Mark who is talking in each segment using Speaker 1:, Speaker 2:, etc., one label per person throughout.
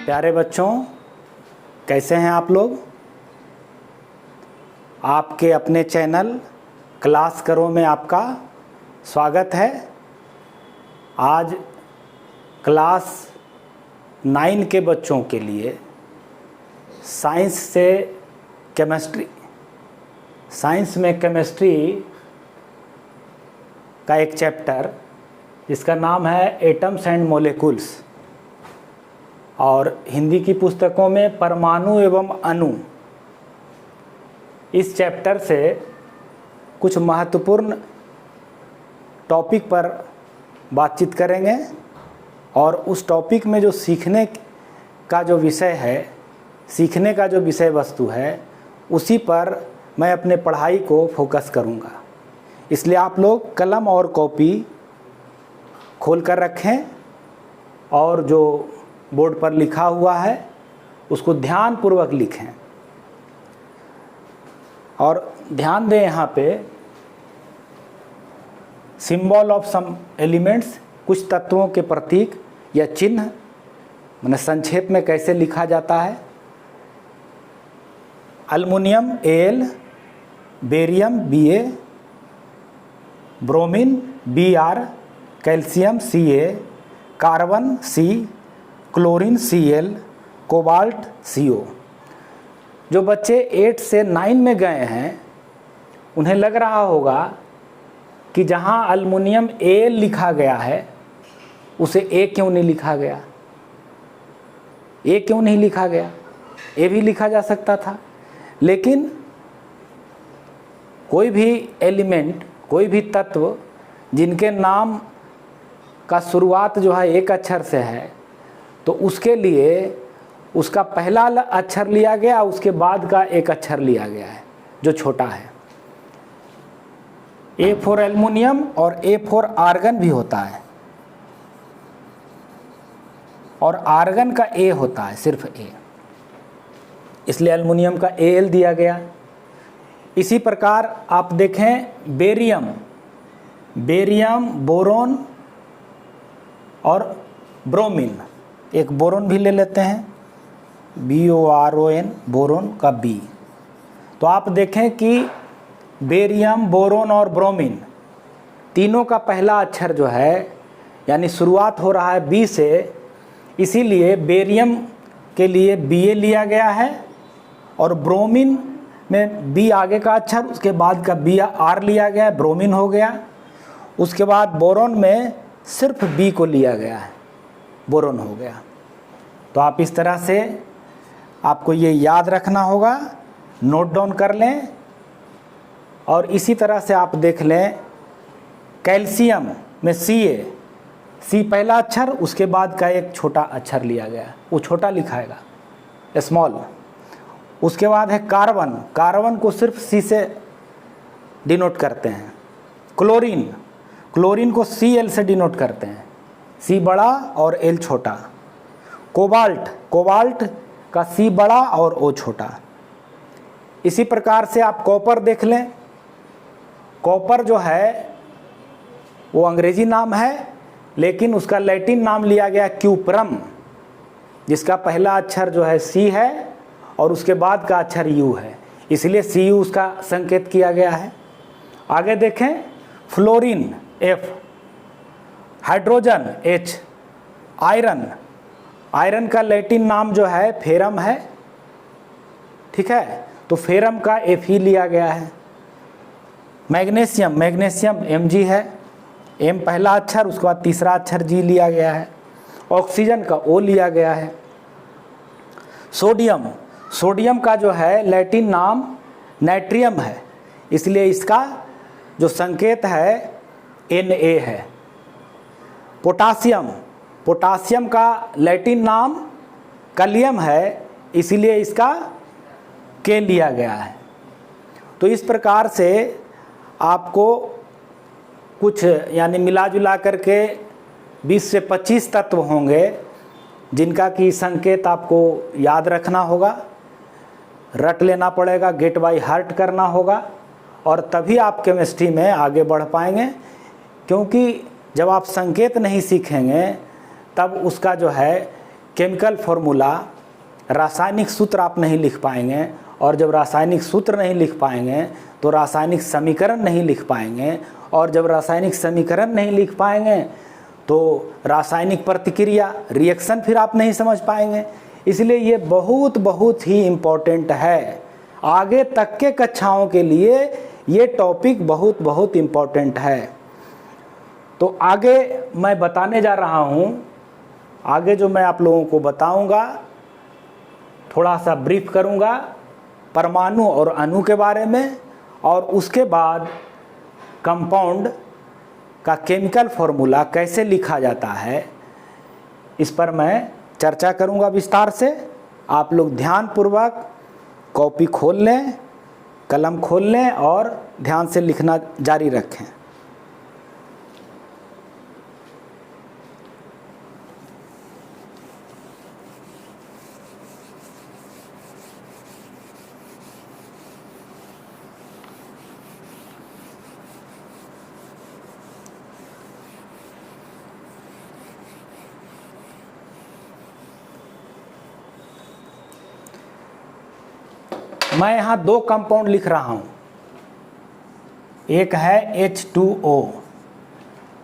Speaker 1: प्यारे बच्चों, कैसे हैं आप लोग। आपके अपने चैनल क्लास करो में आपका स्वागत है। आज क्लास 9 के बच्चों के लिए साइंस में केमिस्ट्री का एक चैप्टर जिसका नाम है एटम्स एंड मॉलिक्यूल्स, और हिंदी की पुस्तकों में परमाणु एवं अणु, इस चैप्टर से कुछ महत्वपूर्ण टॉपिक पर बातचीत करेंगे। और उस टॉपिक में जो सीखने का जो विषय है, सीखने का जो विषय वस्तु है, उसी पर मैं अपने पढ़ाई को फोकस करूंगा। इसलिए आप लोग कलम और कॉपी खोल कर रखें और जो बोर्ड पर लिखा हुआ है उसको ध्यानपूर्वक लिखें। और ध्यान दें, यहाँ पे सिंबल ऑफ सम एलिमेंट्स, कुछ तत्वों के प्रतीक या चिन्ह, मैंने संक्षेप में कैसे लिखा जाता है। Aluminium Al, barium Ba, bromine Br, calcium Ca, carbon C, chlorine Cl, cobalt CO। जो बच्चे 8 से 9 में गए हैं उन्हें लग रहा होगा कि जहाँ अल्मुनियम Al लिखा गया है उसे A क्यों नहीं लिखा गया। A क्यों नहीं लिखा गया, A भी लिखा जा सकता था। लेकिन कोई भी एलिमेंट, कोई भी तत्व जिनके नाम का शुरुआत जो है एक अक्षर से है, तो उसके लिए उसका पहला अक्षर लिया गया, उसके बाद का एक अक्षर लिया गया है जो छोटा है। A फॉर एल्युमिनियम और A फॉर आर्गन भी होता है, और आर्गन का A होता है, सिर्फ A, इसलिए एल्युमिनियम का Al दिया गया। इसी प्रकार आप देखें बेरियम, बोरोन और ब्रोमीन, एक बोरोन भी ले लेते हैं, BORON, बोरोन का B। तो आप देखें कि बेरियम, बोरोन और ब्रोमीन तीनों का पहला अक्षर जो है, यानी शुरुआत हो रहा है B से, इसीलिए बेरियम के लिए BA लिया गया है, और ब्रोमीन में B आगे का अक्षर, उसके बाद का BR लिया गया है, ब्रोमीन हो गया। उसके बाद बोरोन में सिर्फ B को लिया गया है, बोरोन हो गया। तो आप इस तरह से आपको ये याद रखना होगा, नोट डाउन कर लें। और इसी तरह से आप देख लें कैल्शियम में C पहला अक्षर, उसके बाद का एक छोटा अक्षर लिया गया, वो छोटा लिखाएगा, स्मॉल। उसके बाद है कार्बन को सिर्फ C से डिनोट करते हैं। क्लोरीन को Cl से डिनोट करते हैं, C बड़ा और L छोटा। कोबाल्ट का C बड़ा और O छोटा। इसी प्रकार से आप कॉपर देख लें। कॉपर जो है वो अंग्रेजी नाम है, लेकिन उसका लैटिन नाम लिया गया क्यूप्रम, जिसका पहला अक्षर जो है C है और उसके बाद का अक्षर U है, इसलिए Cu उसका संकेत किया गया है। आगे देखें fluorine F, hydrogen H, iron का लैटिन नाम जो है फेरम है, ठीक है, तो फेरम का Fe लिया गया है। मैग्नीशियम Mg है, M पहला अक्षर, उसके बाद तीसरा अक्षर G लिया गया है। ऑक्सीजन का O लिया गया है। सोडियम का जो है लैटिन नाम नाइट्रियम है, इसलिए इसका जो संकेत है Na है। पोटासियम का लैटिन नाम कलियम है, इसीलिए इसका K लिया गया है। तो इस प्रकार से आपको कुछ, यानी मिला जुला करके 20 से 25 तत्व होंगे जिनका कि संकेत आपको याद रखना होगा, रट लेना पड़ेगा, गेट बाय हार्ट करना होगा, और तभी आप केमिस्ट्री में आगे बढ़ पाएंगे। क्योंकि जब आप संकेत नहीं सीखेंगे तब उसका जो है केमिकल फॉर्मूला, रासायनिक सूत्र आप नहीं लिख पाएंगे, और जब रासायनिक सूत्र नहीं लिख पाएंगे तो रासायनिक समीकरण नहीं लिख पाएंगे, और जब रासायनिक समीकरण नहीं लिख पाएंगे तो रासायनिक प्रतिक्रिया, रिएक्शन फिर आप नहीं समझ पाएंगे। इसलिए ये बहुत बहुत ही इम्पोर्टेंट है, आगे तक के कक्षाओं के लिए ये टॉपिक बहुत बहुत इम्पोर्टेंट है। तो आगे मैं बताने जा रहा हूँ, आगे जो मैं आप लोगों को बताऊँगा, थोड़ा सा ब्रीफ करूँगा परमाणु और अणु के बारे में, और उसके बाद कंपाउंड का केमिकल फॉर्मूला कैसे लिखा जाता है, इस पर मैं चर्चा करूंगा विस्तार से। आप लोग ध्यानपूर्वक कॉपी खोल लें, कलम खोल लें और ध्यान से लिखना जारी रखें। मैं यहाँ दो कंपाउंड लिख रहा हूँ, एक है H2O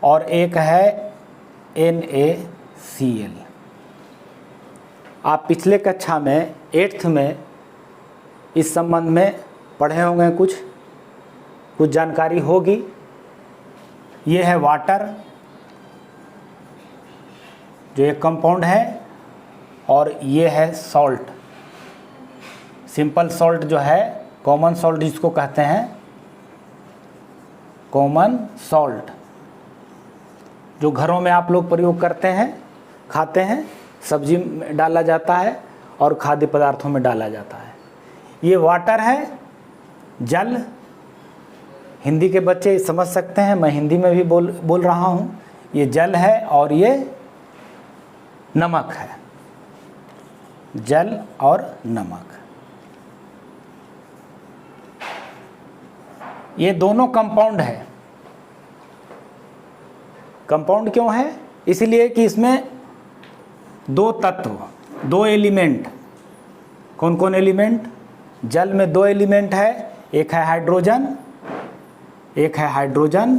Speaker 1: और एक है NaCl। आप पिछले कक्षा में 8th में इस संबंध में पढ़े होंगे, कुछ जानकारी होगी। ये है वाटर, जो एक कंपाउंड है, और ये है सॉल्ट। सिंपल सॉल्ट जो है, कॉमन सॉल्ट जिसको कहते हैं, कॉमन सॉल्ट जो घरों में आप लोग प्रयोग करते हैं, खाते हैं, सब्जी में डाला जाता है और खाद्य पदार्थों में डाला जाता है। ये वाटर है, जल। हिंदी के बच्चे समझ सकते हैं, मैं हिंदी में भी बोल रहा हूँ। ये जल है और ये नमक है, जल और नमक। ये दोनों कंपाउंड है। कंपाउंड क्यों है? इसलिए कि इसमें दो तत्व, दो एलिमेंट। कौन कौन एलिमेंट? जल में दो एलिमेंट है, एक है हाइड्रोजन, एक है हाइड्रोजन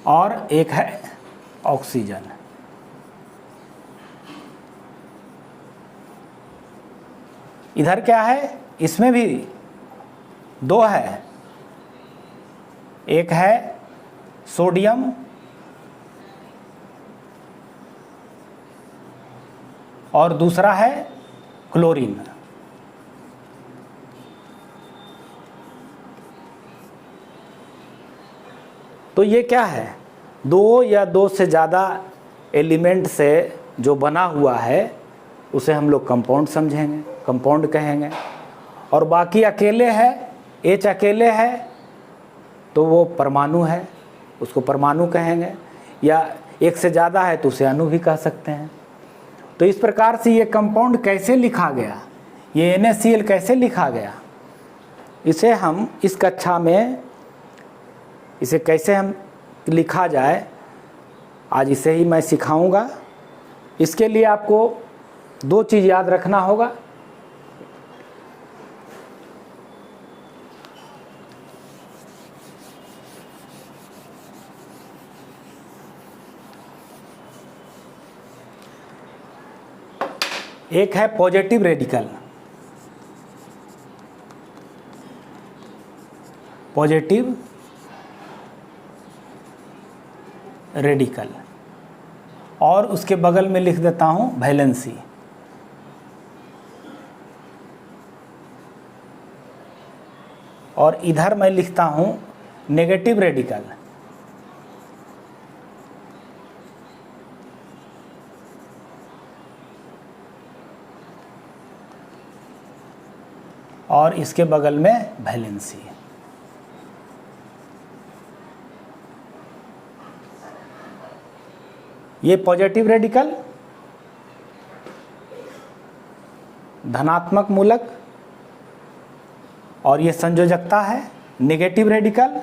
Speaker 1: और एक है ऑक्सीजन। इधर क्या है? इसमें भी दो है, एक है सोडियम और दूसरा है क्लोरीन। तो ये क्या है? दो या दो से ज़्यादा एलिमेंट से जो बना हुआ है उसे हम लोग कंपाउंड समझेंगे, कंपाउंड कहेंगे। और बाकी अकेले है, एच अकेले है तो वो परमाणु है, उसको परमाणु कहेंगे, या एक से ज़्यादा है तो उसे अणु भी कह सकते हैं। तो इस प्रकार से ये कंपाउंड कैसे लिखा गया, ये NaCl कैसे लिखा गया, इसे हम इस कक्षा में, इसे कैसे हम लिखा जाए, आज इसे ही मैं सिखाऊंगा। इसके लिए आपको दो चीज़ याद रखना होगा। एक है पॉजिटिव रेडिकल, पॉजिटिव रेडिकल, और उसके बगल में लिख देता हूं वैलेंसी। और इधर मैं लिखता हूं नेगेटिव रेडिकल। और इसके बगल में वैलेंसी। ये पॉजिटिव रेडिकल धनात्मक मूलक और ये संयोजकता है। नेगेटिव रेडिकल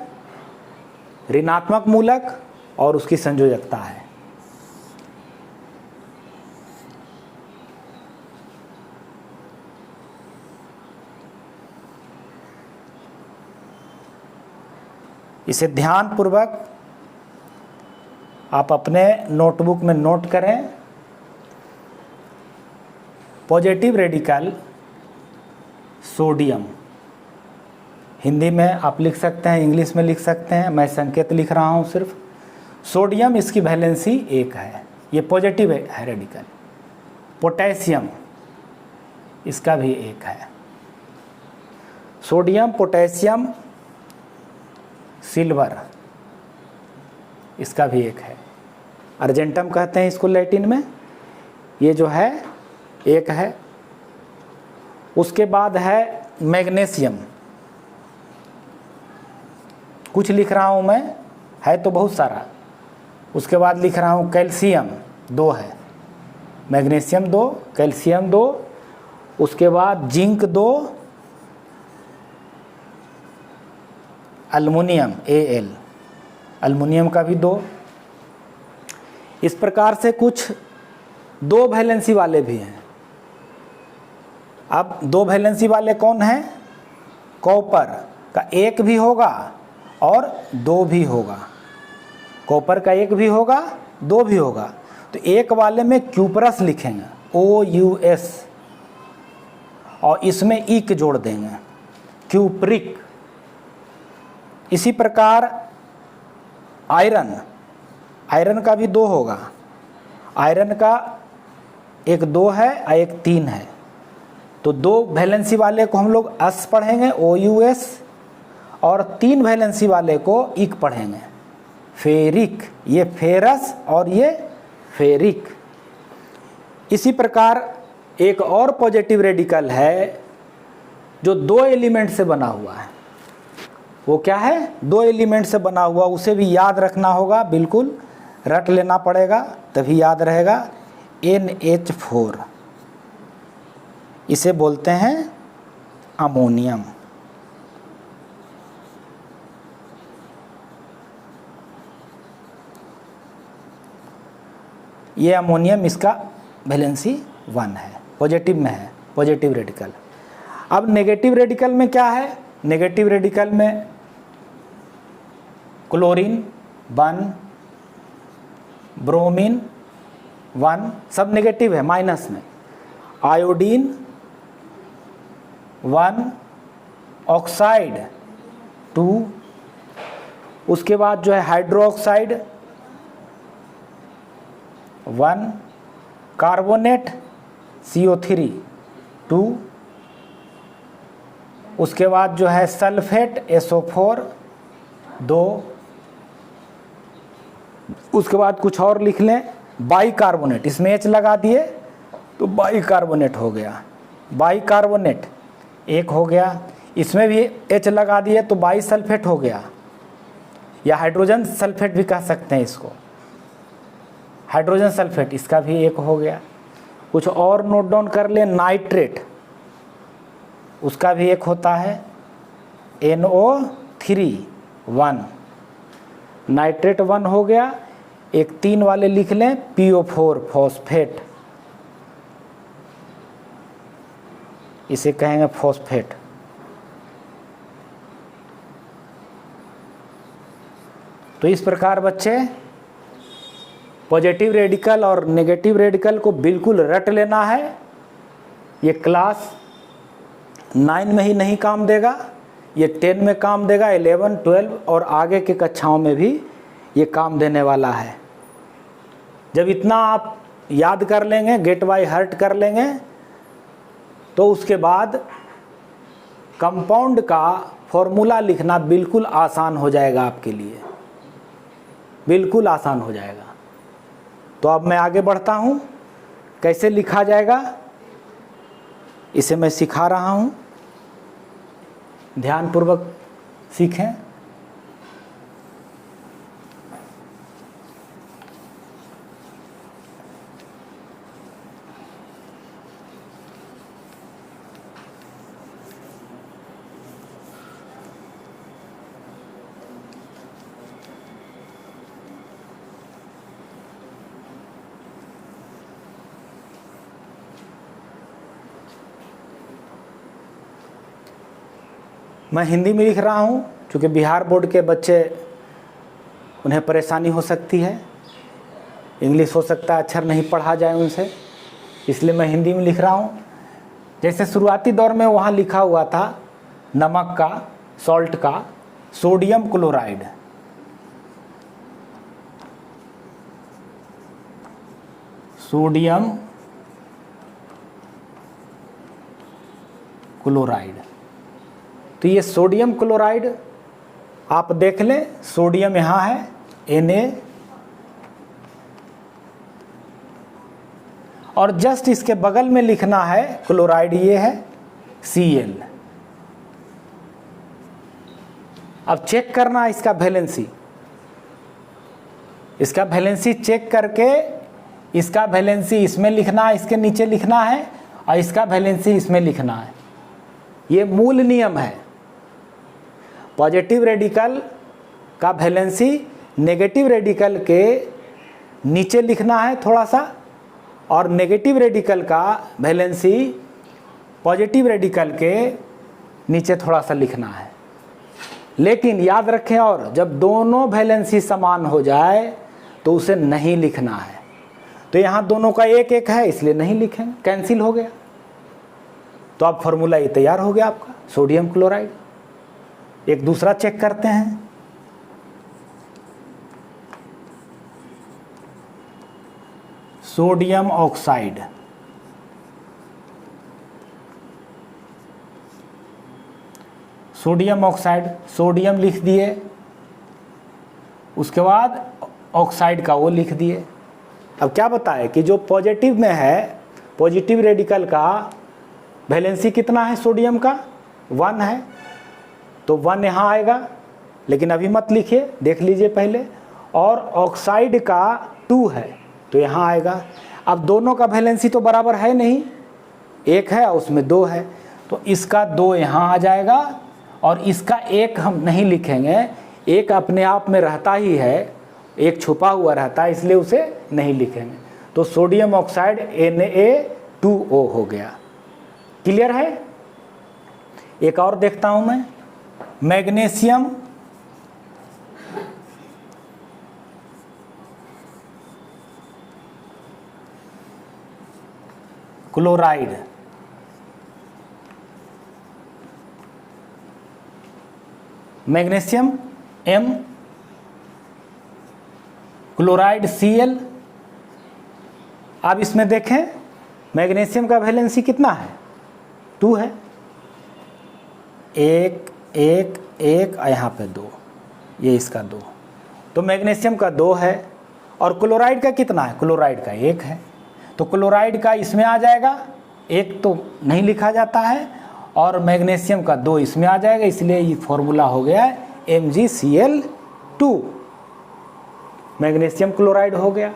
Speaker 1: ऋणात्मक मूलक और उसकी संयोजकता है। इसे ध्यानपूर्वक आप अपने नोटबुक में नोट करें। पॉजिटिव रेडिकल सोडियम, हिंदी में आप लिख सकते हैं, इंग्लिश में लिख सकते हैं, मैं संकेत लिख रहा हूँ सिर्फ। सोडियम इसकी वैलेंसी 1 है, ये पॉजिटिव है रेडिकल। पोटेशियम इसका भी 1 है। सोडियम, पोटेशियम, सिल्वर इसका भी 1 है। अर्जेंटम कहते हैं इसको लैटिन में। ये जो है 1 है। उसके बाद है मैग्नीशियम, कुछ लिख रहा हूँ मैं, है तो बहुत सारा। उसके बाद लिख रहा हूँ कैल्शियम 2 है, मैग्नीशियम 2, कैल्शियम 2। उसके बाद जिंक 2, अल्मुनियम Al, अल्मुनियम का भी 2। इस प्रकार से कुछ 2 वैलेंसी वाले भी हैं। अब 2 वैलेंसी वाले कौन हैं? कॉपर का 1 भी होगा और 2 भी होगा। कॉपर का 1 भी होगा, 2 भी होगा। तो 1 वाले में क्यूपरस लिखेंगे, OUS, और इसमें इक जोड़ देंगे, क्यूप्रिक। इसी प्रकार आयरन, आयरन का भी 2 होगा। आयरन का 1 2 है और 1 3 है। तो 2 वैलेंसी वाले को हम लोग अस पढ़ेंगे, OUS, और 3 वैलेंसी वाले को इक पढ़ेंगे, फेरिक। ये फेरस और ये फेरिक। इसी प्रकार एक और पॉजिटिव रेडिकल है जो 2 एलिमेंट से बना हुआ है। वो क्या है? 2 एलिमेंट से बना हुआ, उसे भी याद रखना होगा, बिल्कुल रट लेना पड़ेगा तभी याद रहेगा। NH4, इसे बोलते हैं अमोनियम। ये अमोनियम, इसका वैलेंसी 1 है, पॉजिटिव में है, पॉजिटिव रेडिकल। अब नेगेटिव रेडिकल में क्या है? नेगेटिव रेडिकल में क्लोरीन 1, ब्रोमीन 1, सब नेगेटिव है, माइनस में। आयोडीन 1, ऑक्साइड 2, उसके बाद जो है हाइड्रोक्साइड 1, कार्बोनेट CO3 2, उसके बाद जो है सल्फेट SO4 2, उसके बाद कुछ और लिख लें, बाइकार्बोनेट, इसमें H लगा दिए तो बाइकार्बोनेट हो गया, बाइकार्बोनेट 1 हो गया। इसमें भी H लगा दिए तो बाइसल्फेट हो गया, या हाइड्रोजन सल्फेट भी कह सकते हैं इसको, हाइड्रोजन सल्फेट, इसका भी 1 हो गया। कुछ और नोट डाउन कर लें, नाइट्रेट, उसका भी 1 होता है, NO3 1, नाइट्रेट 1 हो गया। एक 3 वाले लिख लें, PO4 फॉस्फेट, इसे कहेंगे फॉस्फेट। तो इस प्रकार बच्चे पॉजिटिव रेडिकल और नेगेटिव रेडिकल को बिल्कुल रट लेना है। ये क्लास 9 में ही नहीं काम देगा, ये 10 में काम देगा, 11, 12 और आगे के कक्षाओं में भी ये काम देने वाला है। जब इतना आप याद कर लेंगे, गेट बाय हार्ट कर लेंगे, तो उसके बाद कंपाउंड का फॉर्मूला लिखना बिल्कुल आसान हो जाएगा आपके लिए, बिल्कुल आसान हो जाएगा। तो अब मैं आगे बढ़ता हूँ, कैसे लिखा जाएगा इसे मैं सिखा रहा हूँ, ध्यानपूर्वक सीखें। मैं हिंदी में लिख रहा हूँ क्योंकि बिहार बोर्ड के बच्चे उन्हें परेशानी हो सकती है, इंग्लिश हो सकता है अक्षर नहीं पढ़ा जाए उनसे, इसलिए मैं हिंदी में लिख रहा हूँ। जैसे शुरुआती दौर में वहाँ लिखा हुआ था नमक का, सॉल्ट का, सोडियम क्लोराइड, सोडियम क्लोराइड। तो ये सोडियम क्लोराइड आप देख लें, सोडियम यहाँ है Na, और जस्ट इसके बगल में लिखना है क्लोराइड, ये है Cl। अब चेक करना इसका वैलेंसी, इसका वैलेंसी चेक करके इसका वैलेंसी इसमें लिखना है, इसके नीचे लिखना है, और इसका वैलेंसी इसमें लिखना है। ये मूल नियम है। पॉजिटिव रेडिकल का वैलेंसी नेगेटिव रेडिकल के नीचे लिखना है थोड़ा सा, और नेगेटिव रेडिकल का वैलेंसी पॉजिटिव रेडिकल के नीचे थोड़ा सा लिखना है। लेकिन याद रखें, और जब दोनों वैलेंसी समान हो जाए तो उसे नहीं लिखना है। तो यहाँ दोनों का एक एक है इसलिए नहीं लिखेंगे, कैंसिल हो गया। तो अब फॉर्मूला ये तैयार हो गया आपका, सोडियम क्लोराइड। एक दूसरा चेक करते हैं, sodium oxide. Sodium oxide, sodium लिख दिए, उसके बाद ऑक्साइड का वो लिख दिए। अब क्या बताए कि जो पॉजिटिव में है, पॉजिटिव रेडिकल का वैलेंसी कितना है सोडियम का, 1 है, तो 1 यहाँ आएगा, लेकिन अभी मत लिखिए, देख लीजिए पहले। और ऑक्साइड का 2 है तो यहाँ आएगा। अब दोनों का वैलेंसी तो बराबर है नहीं, 1 है और उसमें 2 है, तो इसका 2 यहाँ आ जाएगा, और इसका 1 हम नहीं लिखेंगे, 1 अपने आप में रहता ही है, 1 छुपा हुआ रहता है, इसलिए उसे नहीं लिखेंगे। तो सोडियम ऑक्साइड Na2O हो गया। क्लियर है? एक और देखता हूं मैं, magnesium chloride. Magnesium M, chloride Cl। अब इसमें देखें मैग्नीशियम का वैलेंसी कितना है, 2 है, 1 1 1 और यहाँ पे 2, ये इसका 2, तो मैग्नीशियम का 2 है। और क्लोराइड का कितना है, क्लोराइड का 1 है, तो क्लोराइड का इसमें आ जाएगा, 1 तो नहीं लिखा जाता है, और मैग्नीशियम का 2 इसमें आ जाएगा, इसलिए ये फॉर्मूला हो गया MgCl2, मैग्नीशियम क्लोराइड हो गया।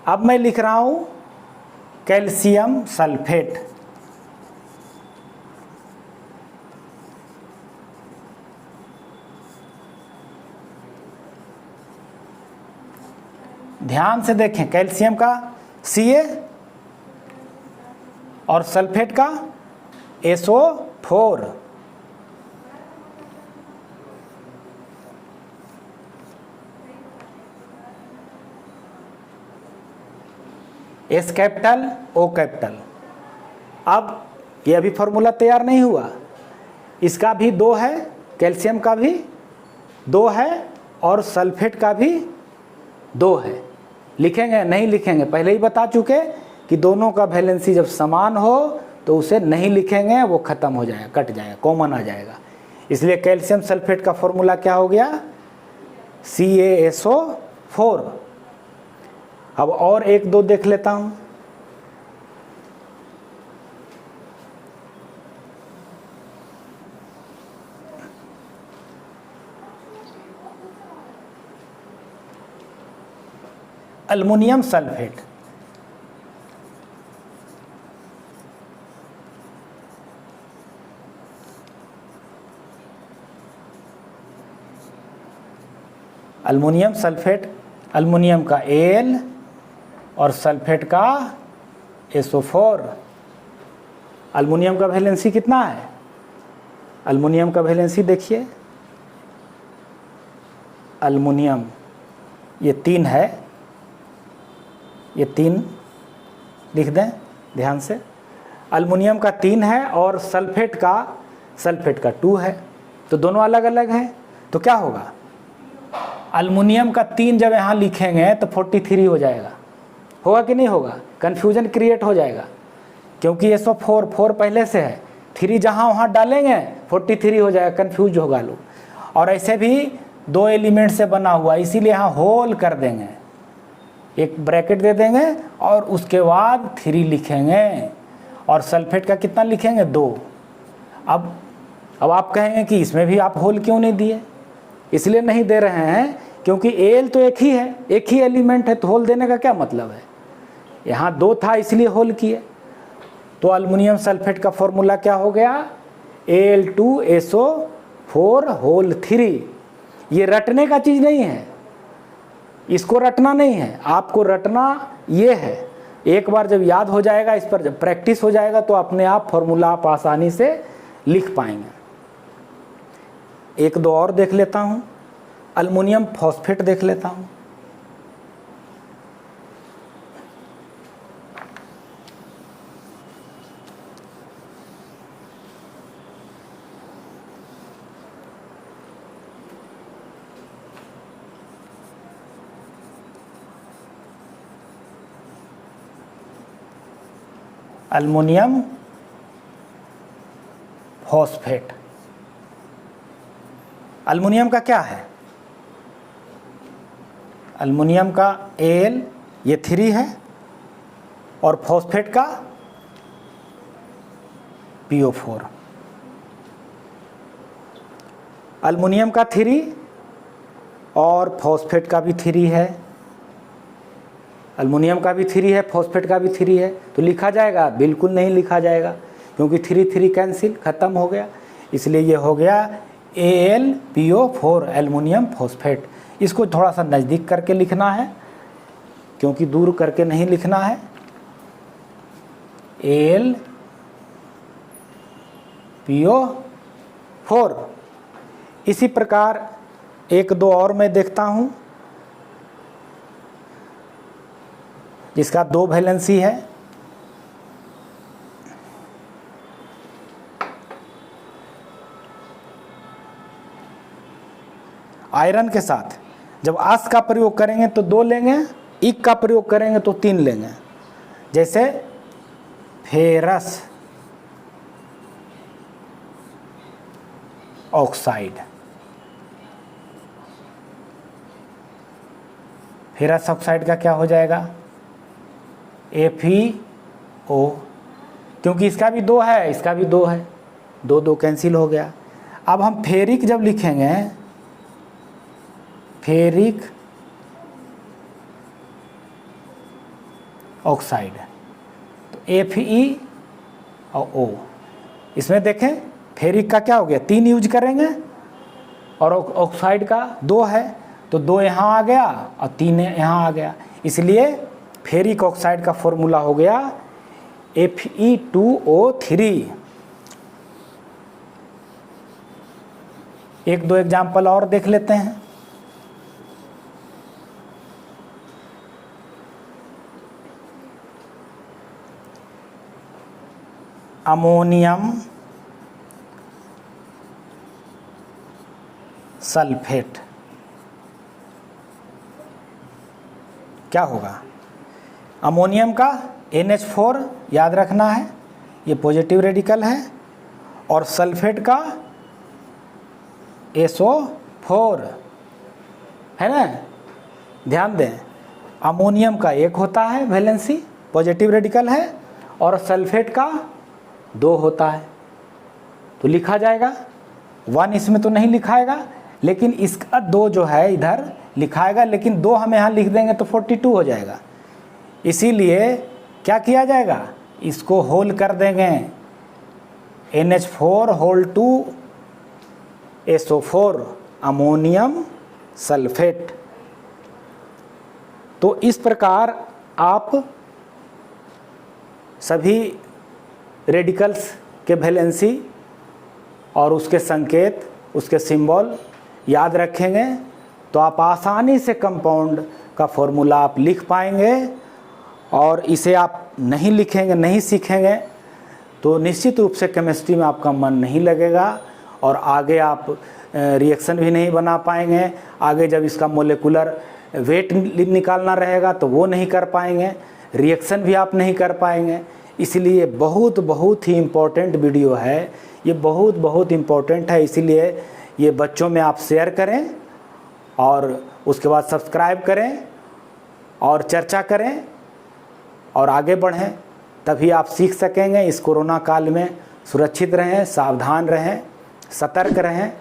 Speaker 1: अब मैं लिख रहा हूं कैल्शियम सल्फेट। ध्यान से देखें, कैल्शियम का Ca और सल्फेट का SO4। S capital O capital. अब ये अभी फॉर्मूला तैयार नहीं हुआ, इसका भी 2 है, कैल्शियम का भी 2 है, और सल्फेट का भी 2 है। लिखेंगे नहीं लिखेंगे, पहले ही बता चुके कि दोनों का वैलेंसी जब समान हो तो उसे नहीं लिखेंगे, वो ख़त्म हो जाएगा, कट जाएगा, कॉमन आ जाएगा। इसलिए कैल्शियम सल्फेट का फॉर्मूला क्या हो गया, CaSO4। अब और 1 2 देख लेता हूं। Aluminium sulphate, aluminium sulphate, aluminium का Al और सल्फेट का SO4। अल्मुनियम का वैलेंसी कितना है, अल्युमिनियम का वैलेंसी देखिए, अल्युमिनियम ये 3 है, ये 3 लिख दें ध्यान से। अल्युमिनियम का 3 है और सल्फेट का 2 है, तो दोनों अलग अलग हैं। तो क्या होगा, अल्युमिनियम का 3 जब यहाँ लिखेंगे तो 43 हो जाएगा, होगा कि नहीं होगा? कन्फ्यूजन क्रिएट हो जाएगा, क्योंकि SO4 4 पहले से है, 3 जहाँ वहाँ डालेंगे 43 हो जाएगा, कन्फ्यूज होगा लोग। और ऐसे भी 2 एलिमेंट से बना हुआ, इसीलिए यहाँ होल कर देंगे, एक ब्रैकेट दे देंगे और उसके बाद 3 लिखेंगे। और सल्फेट का कितना लिखेंगे? 2। अब आप कहेंगे कि इसमें भी आप होल क्यों नहीं दिए? इसलिए नहीं दे रहे हैं क्योंकि Al तो एक ही है, एक ही एलिमेंट है, तो होल देने का क्या मतलब है? यहाँ 2 था इसलिए होल किए। तो अल्युमिनियम सल्फेट का फॉर्मूला क्या हो गया? Al2SO4 whole 3। ये रटने का चीज़ नहीं है, इसको रटना नहीं है, आपको रटना ये है। एक बार जब याद हो जाएगा, इस पर जब प्रैक्टिस हो जाएगा तो अपने आप फॉर्मूला आप आसानी से लिख पाएंगे। 1-2 और देख लेता हूँ, अल्युमिनियम फॉस्फेट देख लेता हूँ। अल्युमिनियम फॉस्फेट, अल्युमिनियम का क्या है? अल्युमिनियम का Al ये 3 है और फॉस्फेट का PO4। अल्युमिनियम का 3 और फॉस्फेट का भी 3 है, अल्युमिनियम का भी 3 है, फॉस्फेट का भी 3 है, तो लिखा जाएगा? बिल्कुल नहीं लिखा जाएगा, क्योंकि 3 कैंसिल, ख़त्म हो गया। इसलिए ये हो गया AlPO4 एल्युमिनियम फॉस्फेट। इसको थोड़ा सा नज़दीक करके लिखना है, क्योंकि दूर करके नहीं लिखना है। AlPO4। इसी प्रकार 1-2 और मैं देखता हूँ जिसका 2 वैलेंसी है। आयरन के साथ जब आस का प्रयोग करेंगे तो 2 लेंगे, इक का प्रयोग करेंगे तो 3 लेंगे। जैसे फेरस ऑक्साइड, फेरस ऑक्साइड का क्या हो जाएगा? FeO, क्योंकि इसका भी 2 है, इसका भी 2 है, 2 कैंसिल हो गया। अब हम फेरिक जब लिखेंगे, फेरिक ऑक्साइड, तो Fe और O, इसमें देखें फेरिक का क्या हो गया? 3 यूज करेंगे और ऑक्साइड का 2 है, तो 2 यहाँ आ गया और 3 यहाँ आ गया। इसलिए फेरिक ऑक्साइड का फॉर्मूला हो गया Fe2O3। 1-2 एग्जाम्पल और देख लेते हैं। अमोनियम सल्फेट क्या होगा? अमोनियम का NH4 याद रखना है, ये पॉजिटिव रेडिकल है, और सल्फेट का SO4 है ना। ध्यान दें, अमोनियम का 1 होता है वैलेंसी, पॉजिटिव रेडिकल है, और सल्फेट का 2 होता है, तो लिखा जाएगा। 1 इसमें तो नहीं लिखाएगा, लेकिन इसका 2 जो है इधर लिखाएगा, लेकिन 2 हम यहाँ लिख देंगे तो 42 हो जाएगा। इसीलिए क्या किया जाएगा? इसको होल कर देंगे, NH4 whole 2 SO4 ammonium sulphate. तो इस प्रकार आप सभी रेडिकल्स के वैलेंसी और उसके संकेत, उसके सिंबल याद रखेंगे तो आप आसानी से कंपाउंड का फॉर्मूला आप लिख पाएंगे। और इसे आप नहीं लिखेंगे, नहीं सीखेंगे तो निश्चित रूप से केमिस्ट्री में आपका मन नहीं लगेगा और आगे आप रिएक्शन भी नहीं बना पाएंगे। आगे जब इसका मोलेकुलर वेट निकालना रहेगा तो वो नहीं कर पाएंगे, रिएक्शन भी आप नहीं कर पाएंगे। इसलिए बहुत ही इम्पोर्टेंट वीडियो है ये, बहुत इम्पोर्टेंट है। इसीलिए ये बच्चों में आप शेयर करें और उसके बाद सब्सक्राइब करें और चर्चा करें और आगे बढ़ें, तभी आप सीख सकेंगे। इस कोरोना काल में सुरक्षित रहें, सावधान रहें, सतर्क रहें।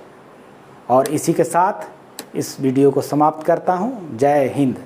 Speaker 1: और इसी के साथ इस वीडियो को समाप्त करता हूँ। जय हिंद।